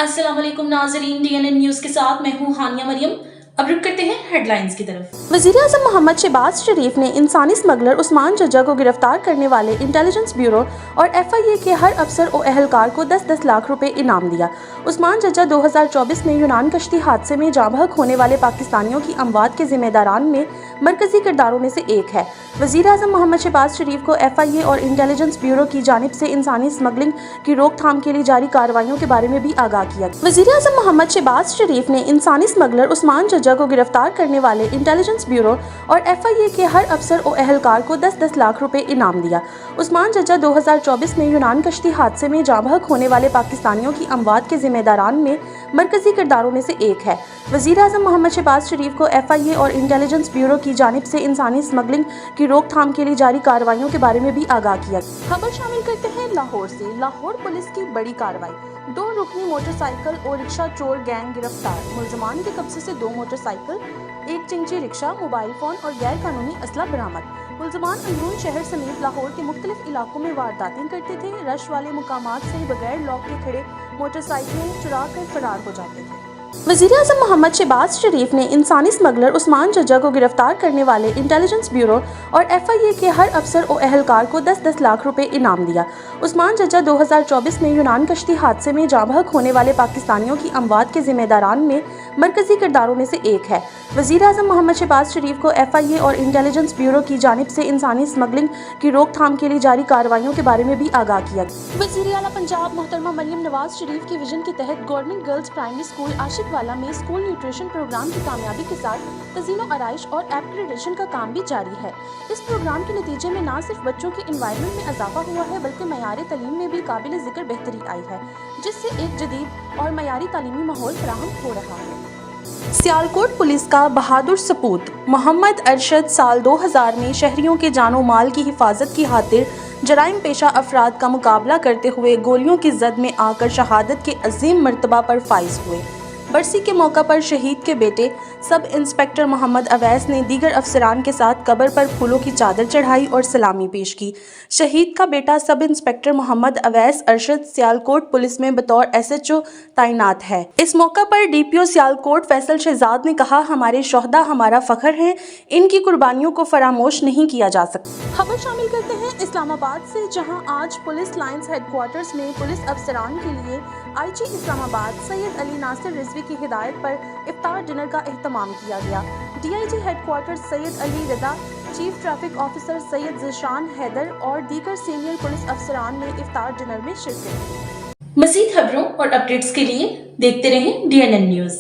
अस्सलाम वालेकुम नाज़रीन, DNN न्यूज़ के साथ मैं हूँ हानिया मरियम। अब रुक करते हैं हेडलाइंस की तरफ। वज़ीर-ए-आज़म मोहम्मद शहबाज शरीफ ने इंसानी स्मगलर उस्मान जज्जा को गिरफ्तार करने वाले इंटेलिजेंस ब्यूरो और FIA के हर अफसर और एहलकार को 10-10 लाख रुपए इनाम दिया। उस्मान जज्जा 2024 में यूनान कश्ती हादसे में जाँ बहक होने वाले पाकिस्तानियों की अमवात के जिम्मेदारान में मरकजी किरदारों में से एक है। वज़ीर-ए-आज़म मोहम्मद शहबाज शरीफ को FIA और इंटेलिजेंस ब्यूरो की जानिब से इंसानी स्मगलिंग की रोकथाम के लिए जारी कार्रवाइयों के बारे में भी आगाह किया। वज़ीर-ए-आज़म मोहम्मद शहबाज शरीफ ने इंसानी स्मगलर उस्मान जज्जा को गिरफ्तार करने वाले इंटेलिजेंस ब्यूरो और FIA के हर अफसर और एहलकार को 10-10 लाख रुपए इनाम दिया। उस्मान जज्जा 2024 में यूनान कश्ती हादसे में जाँ बहक होने वाले पाकिस्तानियों की अमवात के जिम्मेदारान में मरकजी किरदारों में से एक है। वज़ीर-ए-आज़म मोहम्मद शहबाज शरीफ को FIA और इंटेलिजेंस ब्यूरो की जानिब से इंसानी स्मगलिंग की रोकथाम के लिए जारी कार्रवाइयों के बारे में भी आगाह किया। खबर शामिल करते हैं लाहौर से। लाहौर पुलिस की बड़ी कार्रवाई, 2 रुकनी मोटरसाइकिल और रिक्शा चोर गैंग गिरफ्तार। मुलजमान के कब्जे से 2 मोटरसाइकिल, 1 चिंची रिक्शा, मोबाइल फोन और गैर कानूनी असला बरामद। मुलजमान अंदरून शहर समेत लाहौर के मुख्तलिफ इलाकों में वारदातें करते थे। रश वाले मुकामात से बगैर लॉक के खड़े मोटरसाइकिलें चुरा कर फरार हो जाते थे। वज़ीर-ए-आज़म मोहम्मद शहबाज शरीफ ने इंसानी स्मगलर उस्मान जज्जा को गिरफ्तार करने वाले इंटेलिजेंस ब्यूरो और FIA के हर अफसर और एहलकार को 10-10 लाख रुपए इनाम दिया। उस्मान जज्जा 2024 में यूनान कश्ती हादसे में जाँ बहक होने वाले पाकिस्तानियों की अमवात के जिम्मेदारान में मरकजी किरदारों में से एक है। वज़ीर-ए-आज़म मोहम्मद शहबाज शरीफ को FIA और इंटेलिजेंस ब्यूरो की जानिब से इंसानी स्मगलिंग की रोकथाम के लिए जारी कार्रवाइयों के बारे में भी आगाह किया। वज़ीर आला पंजाब मोहतरमा मरियम नवाज शरीफ के विजन के तहत गवर्नमेंट गर्ल्स प्राइमरी स्कूल आशिकवाला में स्कूल न्यूट्रिशन प्रोग्राम की कामयाबी के साथ तज़ीनो आराइश और अपग्रेडेशन का काम भी जारी है। इस प्रोग्राम के नतीजे में न सिर्फ बच्चों के एनवायरनमेंट में इजाफा हुआ है बल्कि मयार तलीम में भी काबिल ज़िक्र बेहतरी आई है, जिससे एक जदीद और मयारी तालीमी माहौल फराहम हो रहा है। सियालकोट पुलिस का बहादुर सपूत मोहम्मद अरशद साल 2000 में शहरियों के जानो माल की हिफाजत की खातिर जराइम पेशा अफराद का मुकाबला करते हुए गोलियों की जद में आकर शहादत के अजीम मर्तबा पर फाइज हुए। बरसी के मौका पर शहीद के बेटे सब इंस्पेक्टर मोहम्मद अवैस ने दीगर अफसरान के साथ कब्र पर फूलों की चादर चढ़ाई और सलामी पेश की। शहीद का बेटा sub inspector Mohammad Awais Arshad Sialkot police में बतौर SHO तैनात है। इस मौका पर DPO सियालकोट फैसल शहजाद ने कहा, हमारे शोहदा हमारा फख्र हैं, इनकी कुर्बानियों को फरामोश नहीं किया जा सकता। खबर शामिल करते हैं इस्लामाबाद से, जहां आज पुलिस लाइंस हेडक्वार्टर्स में पुलिस अफसरान के लिए IG इस्लामाबाद सैयद अली नासिर रिजवी की हिदायत पर इफ्तार डिनर का एहतमाम किया गया। DIG headquarters Syed Ali Raza, chief traffic officer Syed Zeeshan Haider और दीगर सीनियर पुलिस अफसरान ने इफ्तार डिनर में शिरकत की। मज़ीद खबरों और अपडेट्स के लिए देखते रहें DNN न्यूज़।